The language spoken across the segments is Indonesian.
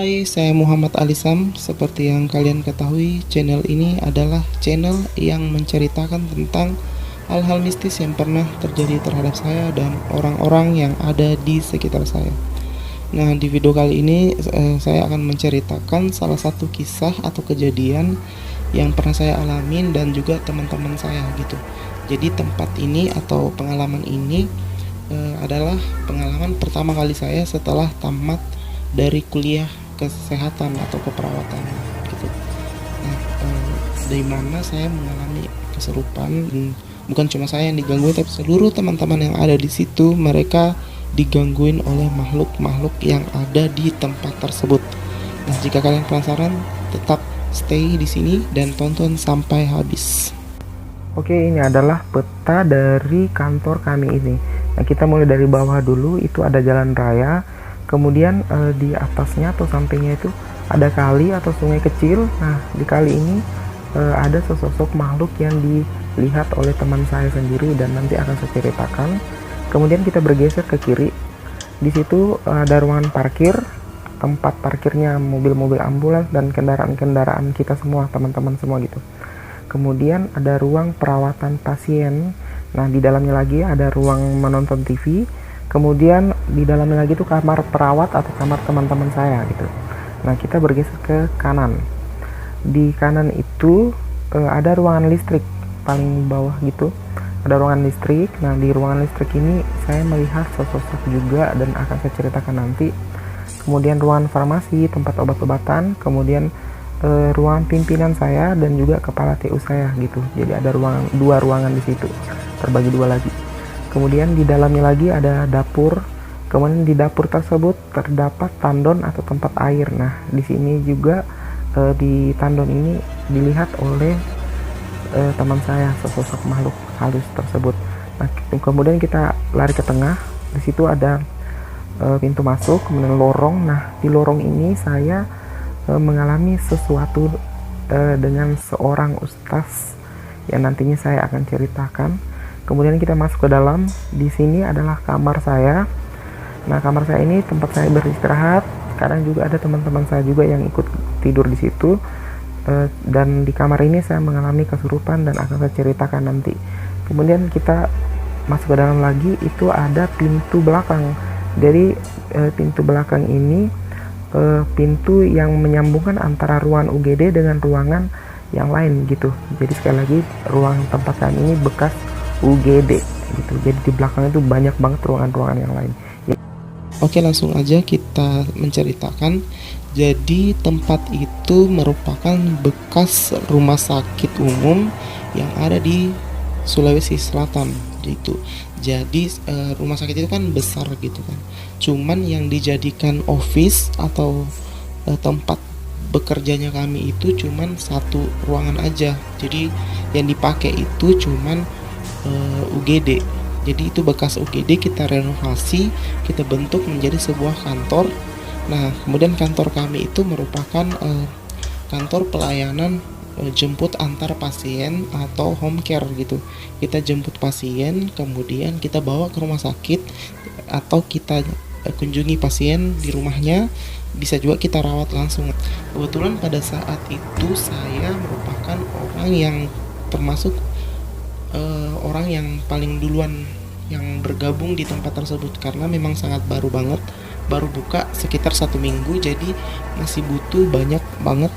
Hai, saya Muhammad Alisam. Seperti yang kalian ketahui, channel ini adalah channel yang menceritakan tentang hal-hal mistis yang pernah terjadi terhadap saya dan orang-orang yang ada di sekitar saya. Nah, di video kali ini saya akan menceritakan salah satu kisah atau kejadian yang pernah saya alamin dan juga teman-teman saya gitu. Jadi tempat ini atau pengalaman ini adalah pengalaman pertama kali saya setelah tamat dari kuliah kesehatan atau keperawatan gitu. Nah, dari mana saya mengalami kesurupan, bukan cuma saya yang digangguin, tapi seluruh teman-teman yang ada di situ mereka digangguin oleh makhluk-makhluk yang ada di tempat tersebut. Nah, jika kalian penasaran, tetap stay di sini dan tonton sampai habis. Oke, ini adalah peta dari kantor kami ini. Nah, kita mulai dari bawah dulu, itu ada jalan raya. Kemudian di atasnya atau sampingnya itu ada kali atau sungai kecil. Nah, di kali ini ada sesosok makhluk yang dilihat oleh teman saya sendiri dan nanti akan saya ceritakan. Kemudian kita bergeser ke kiri. Di situ ada ruangan parkir, tempat parkirnya mobil-mobil ambulans dan kendaraan-kendaraan kita semua, teman-teman semua gitu. Kemudian ada ruang perawatan pasien. Nah, di dalamnya lagi ada ruang menonton TV. Kemudian di dalamnya lagi itu kamar perawat atau kamar teman-teman saya gitu. Nah, kita bergeser ke kanan. Di kanan itu ada ruangan listrik paling bawah gitu. Ada ruangan listrik. Nah, di ruangan listrik ini saya melihat sosok juga dan akan saya ceritakan nanti. Kemudian ruangan farmasi, tempat obat-obatan. Kemudian ruangan pimpinan saya dan juga kepala TU saya gitu. Jadi ada dua ruangan di situ, terbagi dua lagi. Kemudian di dalamnya lagi ada dapur. Kemudian di dapur tersebut terdapat tandon atau tempat air. Nah, di sini juga di tandon ini dilihat oleh teman saya sesosok makhluk halus tersebut. Nah, kemudian kita lari ke tengah. Di situ ada pintu masuk, kemudian lorong. Nah, di lorong ini saya mengalami sesuatu dengan seorang ustaz yang nantinya saya akan ceritakan. Kemudian kita masuk ke dalam. Di sini adalah kamar saya. Nah, kamar saya ini tempat saya beristirahat. Kadang juga ada teman-teman saya juga yang ikut tidur di situ. Dan di kamar ini saya mengalami kesurupan dan akan saya ceritakan nanti. Kemudian kita masuk ke dalam lagi, itu ada pintu belakang. Jadi pintu belakang ini pintu yang menyambungkan antara ruangan UGD dengan ruangan yang lain gitu. Jadi sekali lagi, ruang tempat kami ini bekas UGD gitu. Jadi di belakang itu banyak banget ruangan-ruangan yang lain. Oke, langsung aja kita menceritakan. Jadi tempat itu merupakan bekas rumah sakit umum yang ada di Sulawesi Selatan gitu. Jadi rumah sakit itu kan besar gitu kan. Cuman yang dijadikan office atau tempat bekerjanya kami itu cuman satu ruangan aja. Jadi yang dipakai itu cuman UGD. Jadi itu bekas UGD, kita renovasi, kita bentuk menjadi sebuah kantor. Nah, kemudian kantor kami itu merupakan kantor pelayanan jemput antar pasien atau home care gitu. Kita jemput pasien, kemudian kita bawa ke rumah sakit atau kita kunjungi pasien di rumahnya, bisa juga kita rawat langsung. Kebetulan pada saat itu saya merupakan orang yang termasuk orang yang paling duluan yang bergabung di tempat tersebut karena memang sangat baru banget, baru buka sekitar 1 minggu, jadi masih butuh banyak banget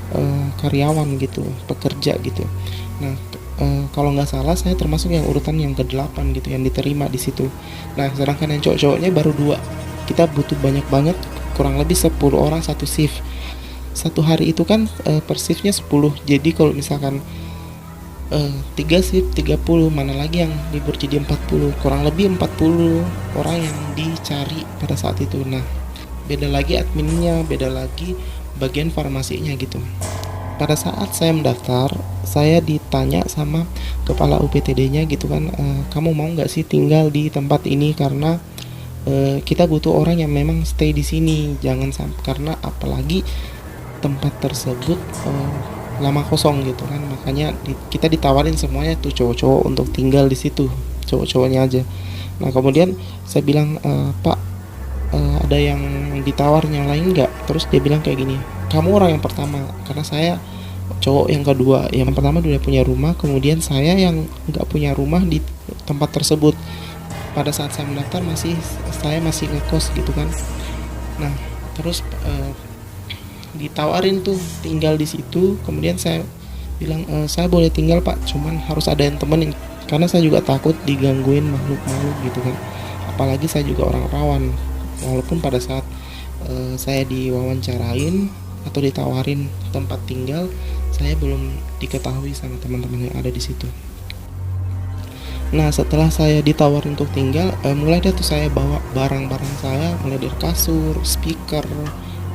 karyawan gitu, pekerja gitu. Nah, kalau nggak salah saya termasuk yang urutan yang ke-8 gitu yang diterima di situ. Nah, sedangkan yang cowok-cowoknya baru 2. Kita butuh banyak banget, kurang lebih 10 orang satu shift. Satu hari itu kan per shiftnya 10. Jadi kalau misalkan 3 shift 30, mana lagi yang libur jadi 40, kurang lebih 40 orang yang dicari pada saat itu. Nah, beda lagi adminnya, beda lagi bagian farmasinya gitu. Pada saat saya mendaftar, saya ditanya sama kepala UPTD-nya gitu kan, kamu mau nggak sih tinggal di tempat ini karena kita butuh orang yang memang stay di sini, jangan sampai, karena apalagi tempat tersebut lama kosong gitu kan, makanya kita ditawarin semuanya tuh cowok-cowok untuk tinggal di situ, cowok-cowoknya aja. Nah, kemudian saya bilang, Pak, ada yang ditawar yang lain nggak? Terus dia bilang kayak gini, kamu orang yang pertama, karena saya cowok yang kedua. Yang pertama udah punya rumah, kemudian saya yang nggak punya rumah di tempat tersebut. Pada saat saya mendaftar saya masih ngekos gitu kan. Nah terus ditawarin tuh tinggal di situ. Kemudian saya bilang, saya boleh tinggal pak, cuman harus ada yang temenin, karena saya juga takut digangguin makhluk-makhluk gitu kan. Apalagi saya juga orang rawan. Walaupun pada saat saya diwawancarain atau ditawarin tempat tinggal, saya belum diketahui sama teman-teman yang ada di situ. Nah setelah saya ditawarin untuk tinggal, mulai deh tuh saya bawa barang-barang saya, mulai dari kasur, speaker,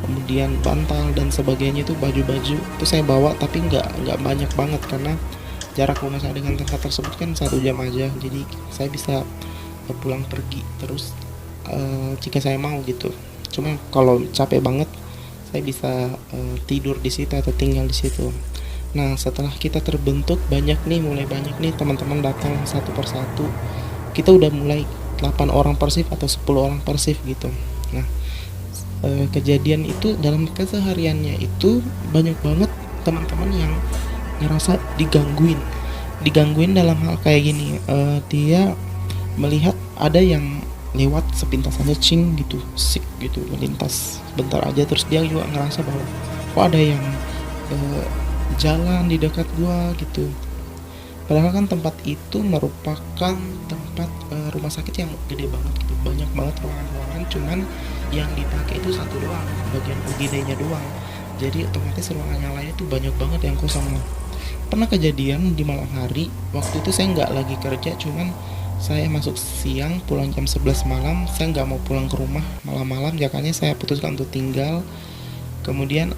kemudian bantal dan sebagainya. Itu baju-baju itu saya bawa, tapi nggak banyak banget karena jarak rumah saya dengan tempat tersebut kan 1 jam aja. Jadi saya bisa pulang pergi terus jika saya mau gitu. Cuma kalau capek banget saya bisa tidur di situ atau tinggal di situ. Nah setelah kita terbentuk mulai banyak nih teman-teman datang satu persatu. Kita udah mulai 8 orang per shift atau 10 orang per shift gitu. Nah kejadian itu dalam kesehariannya itu banyak banget teman-teman yang ngerasa digangguin dalam hal kayak gini. Dia melihat ada yang lewat sepintas aja cing gitu, sik gitu melintas bentar aja, terus dia juga ngerasa bahwa kok ada yang jalan di dekat gua gitu. Padahal kan tempat itu merupakan tempat rumah sakit yang gede banget gitu, banyak banget ruangan-ruangan, cuman yang dipakai itu satu doang, bagian UGD-nya doang. Jadi otomatis ruangan yang lain itu banyak banget yang kosong. Pernah kejadian di malam hari, waktu itu saya nggak lagi kerja, cuman saya masuk siang pulang jam 11 malam. Saya nggak mau pulang ke rumah malam-malam, makanya saya putuskan untuk tinggal. Kemudian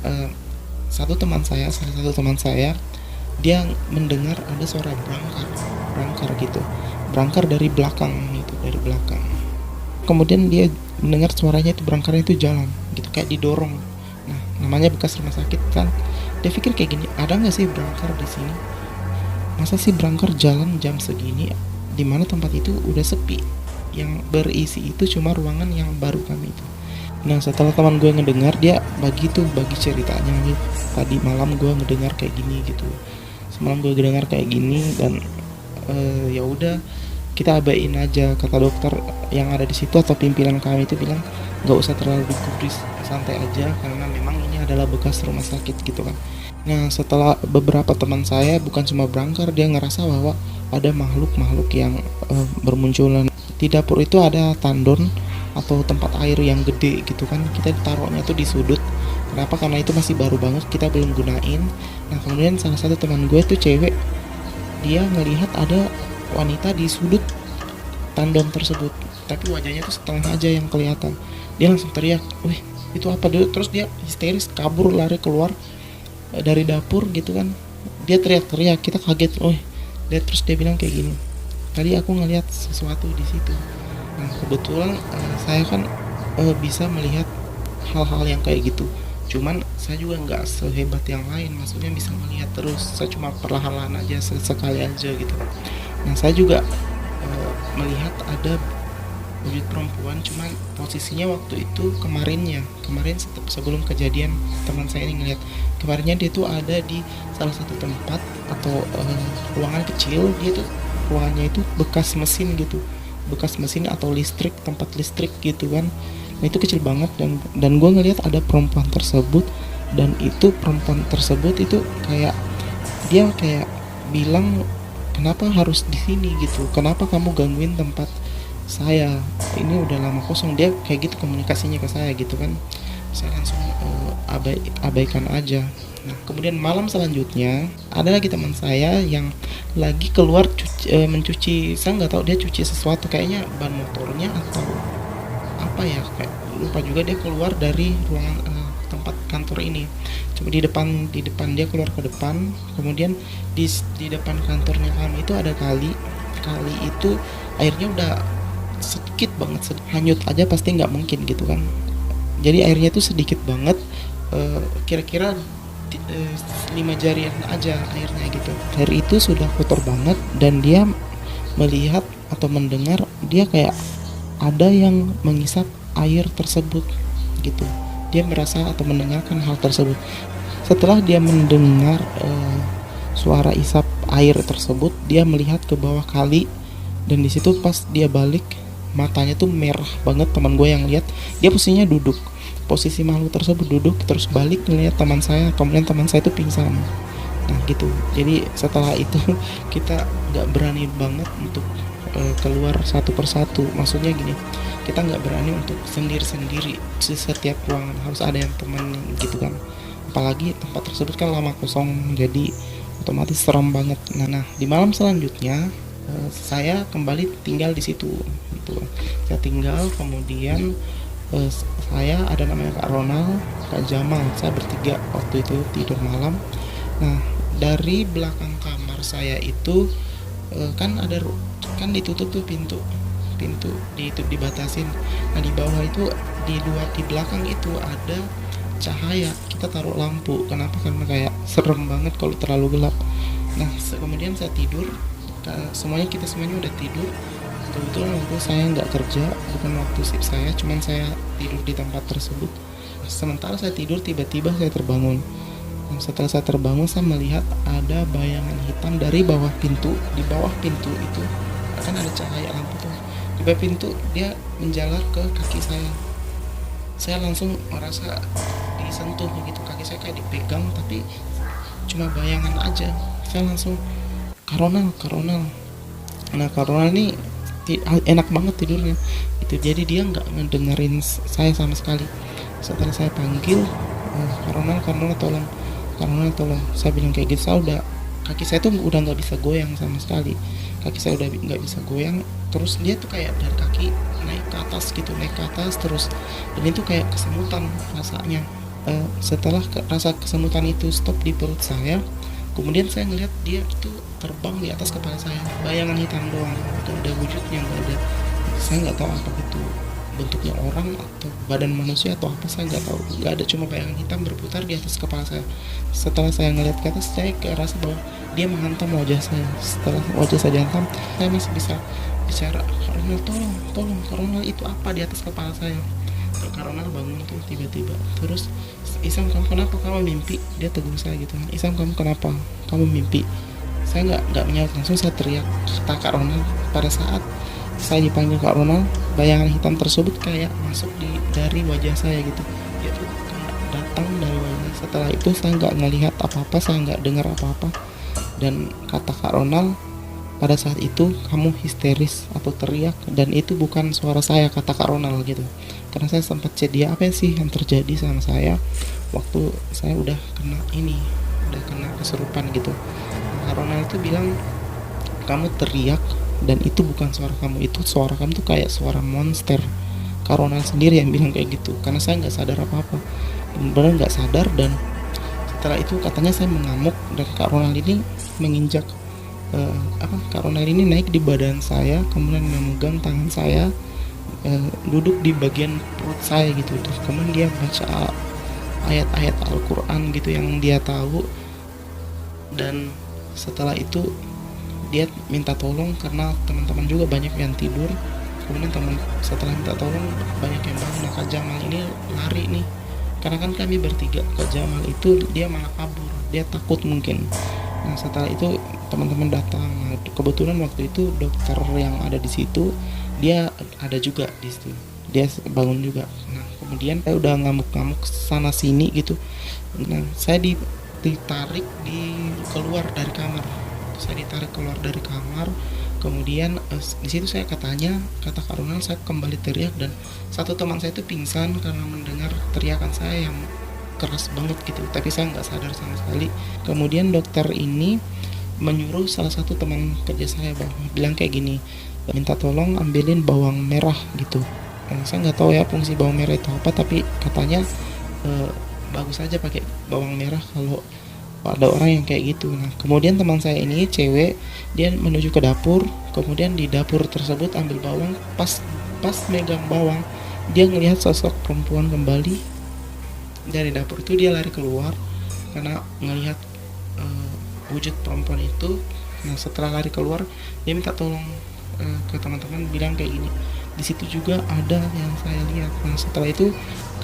salah satu teman saya, dia mendengar ada suara berangkar gitu, berangkar dari belakang gitu, dari belakang. Kemudian dia mendengar suaranya itu berangkarnya itu jalan gitu, kayak didorong. Nah namanya bekas rumah sakit kan, dia pikir kayak gini, ada nggak sih berangkar di sini? Masa sih berangkar jalan jam segini, dimana tempat itu udah sepi, yang berisi itu cuma ruangan yang baru kami itu. Nah setelah teman gue ngedengar, dia bagi ceritanya gitu. Tadi malam gue ngedengar kayak gini gitu, semalam gue ngedengar kayak gini, dan ya udah kita abain aja. Kata dokter yang ada di situ atau pimpinan kami itu bilang nggak usah terlalu digubris, santai aja, karena memang ini adalah bekas rumah sakit gitu kan. Nah setelah beberapa teman saya, bukan cuma berangkar, dia ngerasa bahwa ada makhluk-makhluk yang bermunculan. Di dapur itu ada tandon atau tempat air yang gede gitu kan, kita taruhnya tuh di sudut. Kenapa? Karena itu masih baru banget, kita belum gunain. Nah kemudian salah satu teman gue tuh cewek, dia ngelihat ada wanita di sudut tandon tersebut, tapi wajahnya tuh setengah aja yang kelihatan. Dia langsung teriak, wih itu apa dulu? Terus dia histeris kabur, lari keluar dari dapur gitu kan. Dia teriak-teriak, kita kaget, wih. Terus dia bilang kayak gini, tadi aku ngelihat sesuatu di situ. Nah kebetulan saya kan bisa melihat hal-hal yang kayak gitu, cuman saya juga nggak sehebat yang lain, maksudnya bisa melihat terus. Saya cuma perlahan-lahan aja, sekali aja gitu. Nah saya juga melihat ada wujud perempuan, cuman posisinya waktu itu kemarin sebelum kejadian teman saya ini ngeliat, kemarinnya dia tuh ada di salah satu tempat atau ruangan kecil. Dia tuh ruangannya itu bekas mesin gitu, bekas mesin atau listrik, tempat listrik gitu kan. Nah itu kecil banget, dan gue ngeliat ada perempuan tersebut, dan itu perempuan tersebut itu kayak dia kayak bilang, kenapa harus di sini gitu, kenapa kamu gangguin tempat saya, ini udah lama kosong. Dia kayak gitu komunikasinya ke saya gitu kan. Saya langsung abaikan aja. Nah kemudian malam selanjutnya ada lagi teman saya yang lagi keluar mencuci. Saya nggak tahu dia cuci sesuatu, kayaknya ban motornya atau apa ya, kayak lupa juga. Dia keluar dari ruangan tempat kantor ini, coba di depan dia keluar ke depan. Kemudian di depan kantornya kami itu ada kali itu airnya udah sedikit banget, hanyut aja pasti nggak mungkin gitu kan. Jadi airnya itu sedikit banget, kira-kira 5 jarian aja airnya gitu. Air itu sudah kotor banget, dan dia melihat atau mendengar, dia kayak ada yang mengisap air tersebut gitu. Dia merasa atau mendengarkan hal tersebut. Setelah dia mendengar suara isap air tersebut, dia melihat ke bawah kali, dan di situ pas dia balik, matanya tuh merah banget. Teman gue yang lihat, dia posisinya duduk, posisi makhluk tersebut duduk, terus balik melihat teman saya, kemudian teman saya itu pingsan. Nah gitu. Jadi setelah itu kita nggak berani banget untuk keluar satu persatu. Maksudnya gini, kita nggak berani untuk sendiri-sendiri di setiap ruangan, harus ada yang teman gitu kan. Apalagi tempat tersebut kan lama kosong, jadi otomatis serem banget. Nah, di malam selanjutnya saya kembali tinggal di situ gitu. Saya tinggal, kemudian saya ada namanya Kak Ronald, Kak Jamal, saya bertiga waktu itu tidur malam. Nah, dari belakang kamar saya itu kan ada kan ditutup tuh pintu pintu ditutup, dibatasin. Nah, di bawah itu, di luar, di belakang itu ada cahaya. Kita taruh lampu. Kenapa? Karena kayak serem banget kalau terlalu gelap. Nah, kemudian saya tidur. Kita semuanya udah tidur. Kebetulan waktu saya nggak kerja, bukan waktu shift saya, cuman saya tidur di tempat tersebut. Sementara saya tidur, tiba-tiba saya terbangun. Dan setelah saya terbangun, saya melihat ada bayangan hitam dari bawah pintu. Di bawah pintu itu kan ada cahaya lampu tuh. Di bawah pintu dia menjalar ke kaki saya. Saya langsung merasa disentuh gitu, kaki saya kayak dipegang, tapi cuma bayangan aja. Saya langsung, Karonal. Nah, Karonal ini enak banget tidurnya itu, jadi dia nggak ngedengerin saya sama sekali. Setelah saya panggil, Karonal tolong, saya bilang kayak gitu. Saya udah, kaki saya tuh udah nggak bisa goyang sama sekali, kaki saya udah nggak bisa goyang. Terus dia tuh kayak dari kaki naik ke atas terus, dan itu kayak kesemutan rasanya. Setelah rasa kesemutan itu stop di perut saya, kemudian saya ngeliat dia itu terbang di atas kepala saya, bayangan hitam doang, itu udah wujudnya nggak ada. Saya nggak tahu apa itu bentuknya orang atau badan manusia atau apa, saya nggak tahu. Nggak ada, cuma bayangan hitam berputar di atas kepala saya. Setelah saya ngeliat ke atas, saya rasa bahwa dia menghantam wajah saya. Setelah wajah saya dihantam, saya masih bisa bicara, Karonal tolong, Karonal itu apa di atas kepala saya. Karonal bangun tuh tiba-tiba, terus, Isam, kamu kenapa, kamu mimpi? Dia tegur saya gitu, Isam, kamu kenapa, kamu mimpi? Saya nggak menjawab, langsung saya teriak kata Kak Ronald. Pada saat saya dipanggil Kak Ronald, bayangan hitam tersebut kayak masuk dari wajah saya gitu. Dia tuh kayak datang dari wajah. Setelah itu saya nggak ngelihat apa-apa, saya nggak dengar apa-apa. Dan kata Kak Ronald, pada saat itu kamu histeris atau teriak, dan itu bukan suara saya, kata Kak Ronald gitu. Karena saya sempat chat dia, apa sih yang terjadi sama saya waktu saya udah kena kesurupan gitu. Kak Ronald itu bilang, kamu teriak dan itu bukan suara kamu, itu suara kamu tuh kayak suara monster. Kak Ronald sendiri yang bilang kayak gitu, karena saya nggak sadar apa-apa, benar-benar nggak sadar. Dan setelah itu katanya saya mengamuk, dan Kak Ronald ini menginjak Kak Ronald ini naik di badan saya, kemudian memegang tangan saya, duduk di bagian perut saya gitu. Terus kemudian dia baca ayat-ayat Al-Quran gitu yang dia tahu. Dan setelah itu dia minta tolong karena teman-teman juga banyak yang tidur. Kemudian setelah minta tolong banyak yang bangun. Nah, Kak Jamal ini lari nih, karena kan kami bertiga. Kak Jamal itu dia malah kabur, dia takut mungkin. Nah, setelah itu teman-teman datang. Nah, kebetulan waktu itu dokter yang ada di situ dia ada juga di situ, dia bangun juga. Nah, kemudian saya udah ngamuk-ngamuk sana sini gitu. Nah, saya ditarik keluar dari kamar. Saya ditarik keluar dari kamar. Kemudian di situ saya kata Kak Ronald, saya kembali teriak, dan satu teman saya itu pingsan karena mendengar teriakan saya yang keras banget gitu, tapi saya nggak sadar sama sekali. Kemudian dokter ini menyuruh salah satu teman kerja saya bilang kayak gini, minta tolong ambilin bawang merah gitu. Saya nggak tahu ya fungsi bawang merah itu apa, tapi katanya bagus aja pakai bawang merah kalau ada orang yang kayak gitu. Nah, kemudian teman saya ini cewek, dia menuju ke dapur. Kemudian di dapur tersebut ambil bawang, pas megang bawang, dia ngelihat sosok perempuan kembali dari dapur itu. Dia lari keluar karena ngelihat wujud perempuan itu. Nah, setelah lari keluar, dia minta tolong ke teman-teman, bilang kayak gini, Di situ juga ada yang saya lihat. Nah setelah itu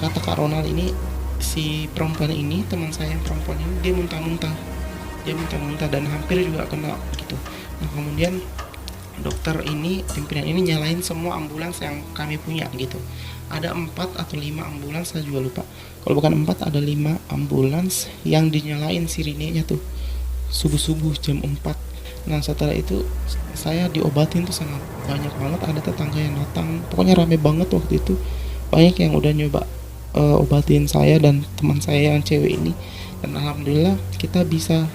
kata Kak Ronald ini, si perempuan ini, teman saya yang perempuan ini, dia muntah-muntah dan hampir juga kena gitu. Nah kemudian dokter ini, pimpinan ini nyalain semua ambulans yang kami punya gitu. Ada 4 atau 5 ambulans, saya juga lupa. Kalau bukan 4, ada 5 ambulans yang dinyalain sirinenya tuh subuh-subuh jam 4. Nah setelah itu saya diobatin tuh sangat banyak banget, ada tetangga yang datang, pokoknya rame banget waktu itu. Banyak yang udah nyoba obatin saya dan teman saya yang cewek ini, dan alhamdulillah kita bisa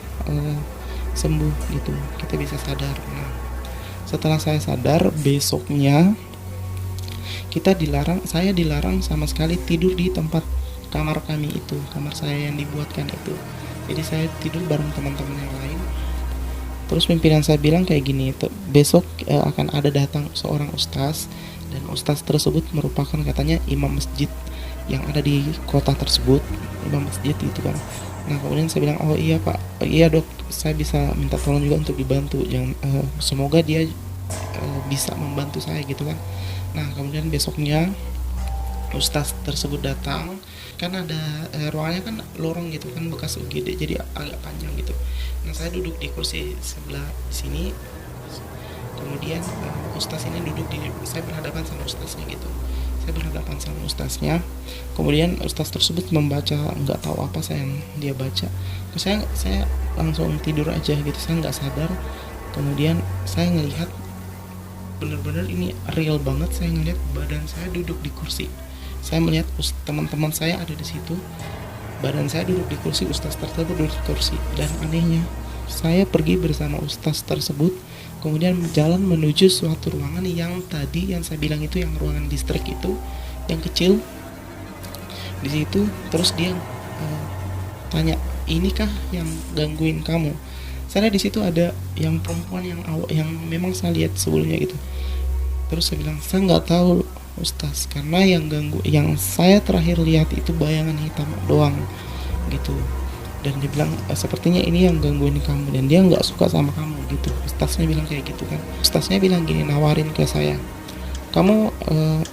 sembuh gitu, kita bisa sadar. Nah setelah saya sadar, besoknya saya dilarang sama sekali tidur di tempat kamar kami itu, kamar saya yang dibuatkan itu. Jadi saya tidur bareng teman-teman yang lain. Terus pimpinan saya bilang kayak gini, besok akan ada datang seorang ustaz, dan ustaz tersebut merupakan katanya imam masjid yang ada di kota tersebut, imam masjid itu kan. Nah kemudian saya bilang, oh iya pak, iya dok, saya bisa minta tolong juga untuk dibantu, jangan semoga dia bisa membantu saya gitu kan. Nah kemudian besoknya ustaz tersebut datang, kan ada ruangannya kan lorong gitu kan, bekas UGD jadi agak panjang gitu. Nah saya duduk di kursi sebelah sini, kemudian ustaz ini duduk saya berhadapan sama ustaznya gitu. Saya berhadapan sama ustaznya, kemudian ustaz tersebut membaca, nggak tahu apa yang dia baca. Saya langsung tidur aja gitu, saya nggak sadar. Kemudian saya ngelihat, bener-bener ini real banget, saya ngelihat badan saya duduk di kursi. Saya melihat teman-teman saya ada di situ, badan saya duduk di kursi, ustaz tersebut duduk di kursi. Dan anehnya, saya pergi bersama ustaz tersebut, kemudian jalan menuju suatu ruangan yang tadi yang saya bilang itu, yang ruangan distrik itu, yang kecil. Di situ terus dia tanya, inikah yang gangguin kamu? Saya di situ ada yang perempuan yang memang saya lihat sebelumnya gitu. Terus saya bilang, saya nggak tahu ustaz, karena yang saya terakhir lihat itu bayangan hitam doang gitu. Dan dia bilang, sepertinya ini yang gangguin kamu dan dia nggak suka sama kamu gitu. Ustaznya bilang kayak gitu kan. Ustaznya bilang gini, nawarin ke saya, kamu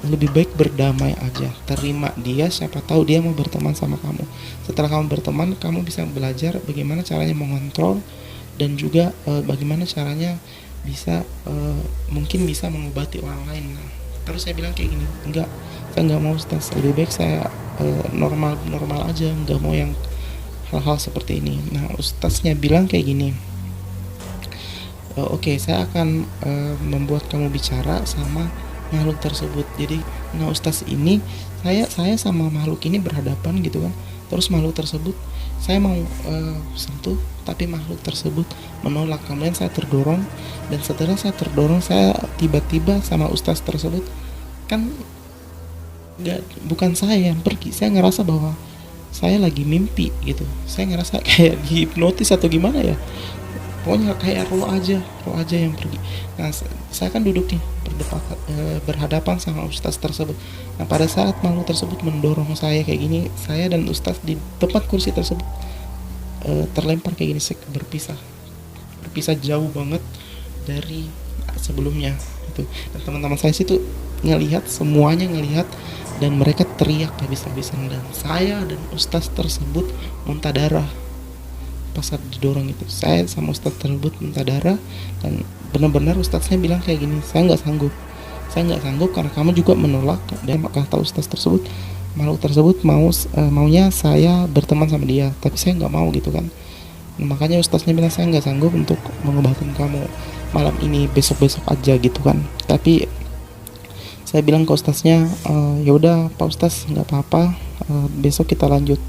lebih baik berdamai aja, terima dia, siapa tahu dia mau berteman sama kamu. Setelah kamu berteman, kamu bisa belajar bagaimana caranya mengontrol, dan juga bagaimana caranya bisa mungkin bisa mengobati orang lain. Nah, terus saya bilang kayak gini, enggak, saya nggak mau ustaz, lebih baik saya normal aja, nggak mau yang hal-hal seperti ini. Nah ustaznya bilang kayak gini, oke, saya akan membuat kamu bicara sama makhluk tersebut. Jadi nah ustaz ini, saya sama makhluk ini berhadapan gitu kan. Terus makhluk tersebut saya mau sentuh, tapi makhluk tersebut menolak. Kemudian saya terdorong, dan setelah saya terdorong, saya tiba-tiba sama ustaz tersebut kan bukan saya yang pergi. Saya ngerasa bahwa saya lagi mimpi gitu. Saya ngerasa kayak dihipnotis atau gimana ya, pokoknya kayak roh aja yang pergi. Nah saya kan duduk nih berhadapan sama ustaz tersebut. Nah pada saat makhluk tersebut mendorong saya kayak gini, saya dan ustaz di tempat kursi tersebut terlempar kayak gini, berpisah jauh banget dari sebelumnya itu. Dan teman-teman saya situ semuanya ngelihat, dan mereka teriak habis-habisan, dan saya dan ustaz tersebut muntah darah. Pas didorong itu, saya sama ustaz tersebut muntah darah, dan benar-benar ustaznya bilang kayak gini, saya nggak sanggup karena kamu juga menolak. Dan kata ustaz tersebut, makhluk tersebut maunya saya berteman sama dia, tapi saya nggak mau gitu kan. Nah, makanya ustaznya bilang, saya nggak sanggup untuk mengobatin kamu malam ini, besok aja gitu kan. Tapi saya bilang ke ustaznya, ya udah pak ustaz, nggak apa-apa, besok kita lanjut.